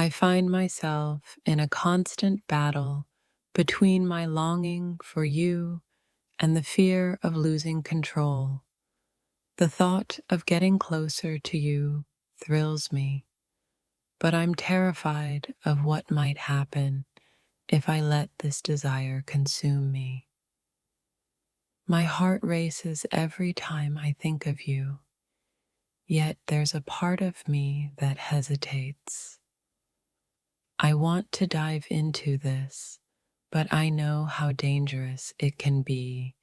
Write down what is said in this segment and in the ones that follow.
I find myself in a constant battle between my longing for you and the fear of losing control. The thought of getting closer to you thrills me, but I'm terrified of what might happen if I let this desire consume me. My heart races every time I think of you, yet there's a part of me that hesitates. I want to dive into this, but I know how dangerous it can be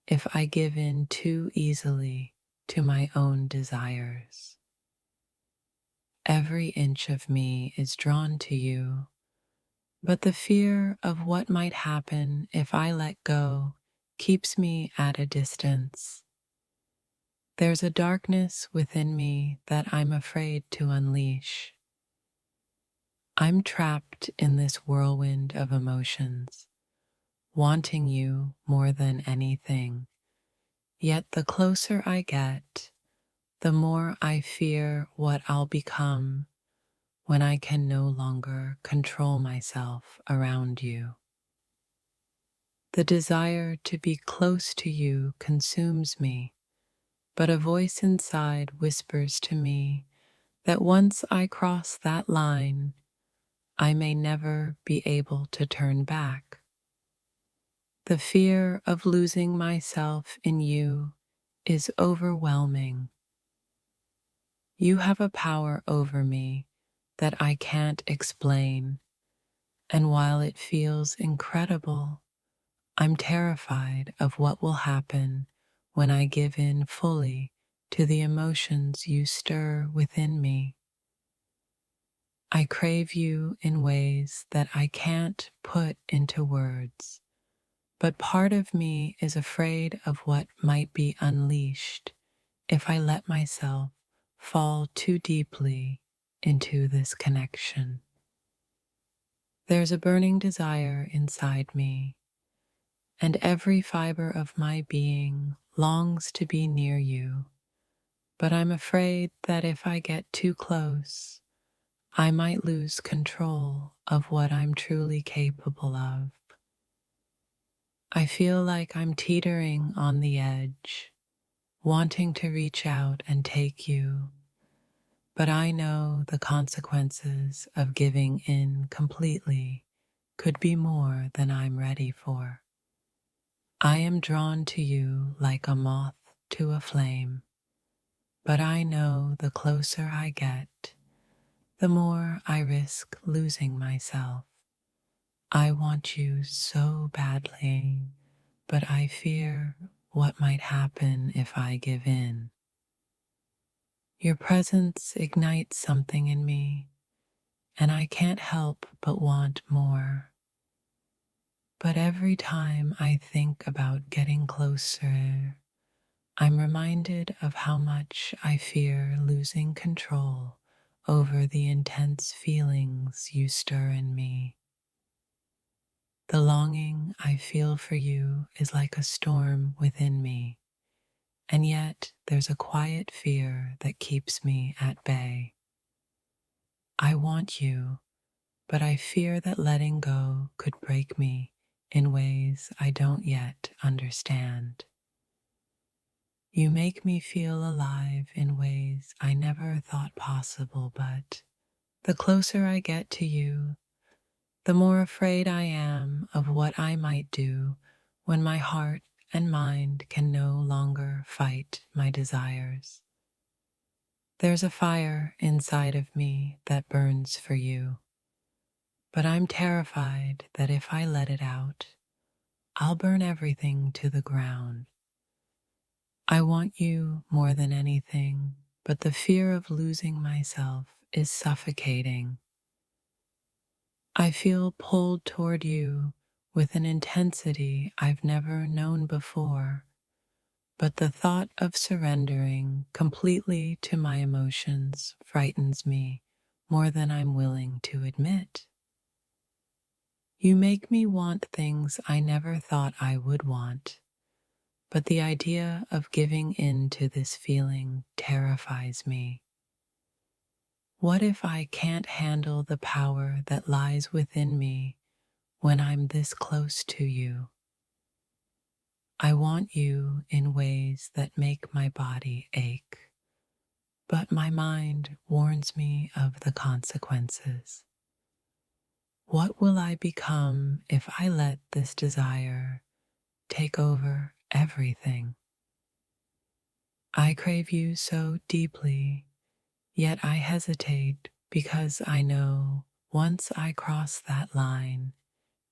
if I give in too easily to my own desires. Every inch of me is drawn to you, but the fear of what might happen if I let go keeps me at a distance. There's a darkness within me that I'm afraid to unleash. I'm trapped in this whirlwind of emotions, wanting you more than anything. Yet the closer I get, the more I fear what I'll become when I can no longer control myself around you. The desire to be close to you consumes me, but a voice inside whispers to me that once I cross that line, I may never be able to turn back. The fear of losing myself in you is overwhelming. You have a power over me that I can't explain, and while it feels incredible, I'm terrified of what will happen when I give in fully to the emotions you stir within me. I crave you in ways that I can't put into words, but part of me is afraid of what might be unleashed if I let myself fall too deeply into this connection. There's a burning desire inside me, and every fiber of my being longs to be near you, but I'm afraid that if I get too close, I might lose control of what I'm truly capable of. I feel like I'm teetering on the edge, wanting to reach out and take you, but I know the consequences of giving in completely could be more than I'm ready for. I am drawn to you like a moth to a flame, but I know the closer I get, the more I risk losing myself. I want you so badly, but I fear what might happen if I give in. Your presence ignites something in me, and I can't help but want more. But every time I think about getting closer, I'm reminded of how much I fear losing control over the intense feelings you stir in me. The longing I feel for you is like a storm within me, and yet there's a quiet fear that keeps me at bay. I want you, but I fear that letting go could break me in ways I don't yet understand. You make me feel alive in ways I never thought possible, but the closer I get to you, the more afraid I am of what I might do when my heart and mind can no longer fight my desires. There's a fire inside of me that burns for you, but I'm terrified that if I let it out, I'll burn everything to the ground. I want you more than anything, but the fear of losing myself is suffocating. I feel pulled toward you with an intensity I've never known before, but the thought of surrendering completely to my emotions frightens me more than I'm willing to admit. You make me want things I never thought I would want, but the idea of giving in to this feeling terrifies me. What if I can't handle the power that lies within me when I'm this close to you? I want you in ways that make my body ache, but my mind warns me of the consequences. What will I become if I let this desire take over everything? I crave you so deeply, yet I hesitate because I know once I cross that line,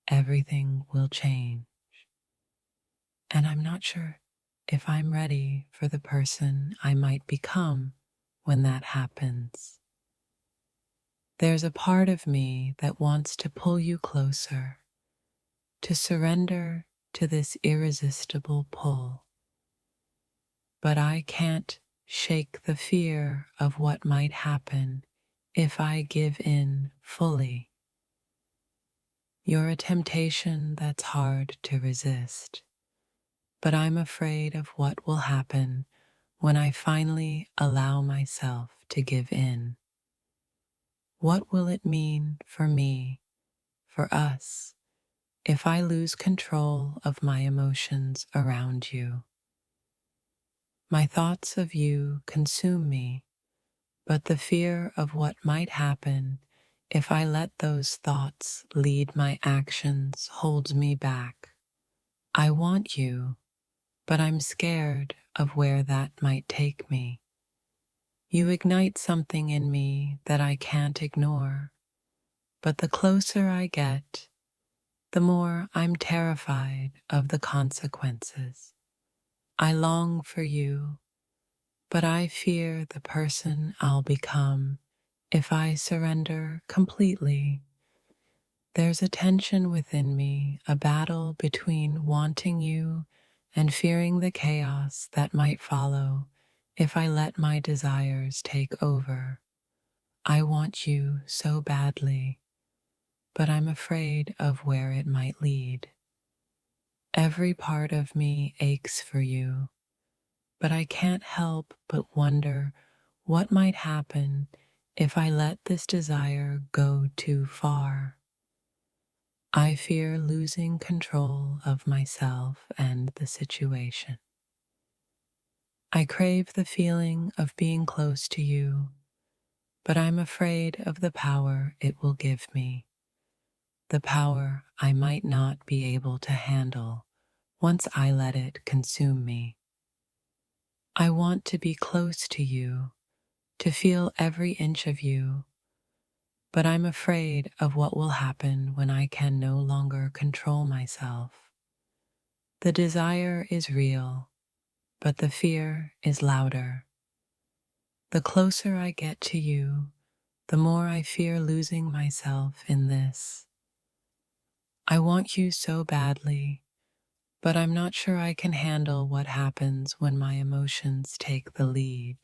everything will change. And I'm not sure if I'm ready for the person I might become when that happens. There's a part of me that wants to pull you closer, to surrender to this irresistible pull. But I can't shake the fear of what might happen if I give in fully. You're a temptation that's hard to resist, but I'm afraid of what will happen when I finally allow myself to give in. What will it mean for me, for us, if I lose control of my emotions around you? My thoughts of you consume me, but the fear of what might happen if I let those thoughts lead my actions holds me back. I want you, but I'm scared of where that might take me. You ignite something in me that I can't ignore, but the closer I get, the more I'm terrified of the consequences. I long for you, but I fear the person I'll become if I surrender completely. There's a tension within me, a battle between wanting you and fearing the chaos that might follow if I let my desires take over. I want you so badly, but I'm afraid of where it might lead. Every part of me aches for you, but I can't help but wonder what might happen if I let this desire go too far. I fear losing control of myself and the situation. I crave the feeling of being close to you, but I'm afraid of the power it will give me, the power I might not be able to handle once I let it consume me. I want to be close to you, to feel every inch of you, but I'm afraid of what will happen when I can no longer control myself. The desire is real, but the fear is louder. The closer I get to you, the more I fear losing myself in this. I want you so badly, but I'm not sure I can handle what happens when my emotions take the lead.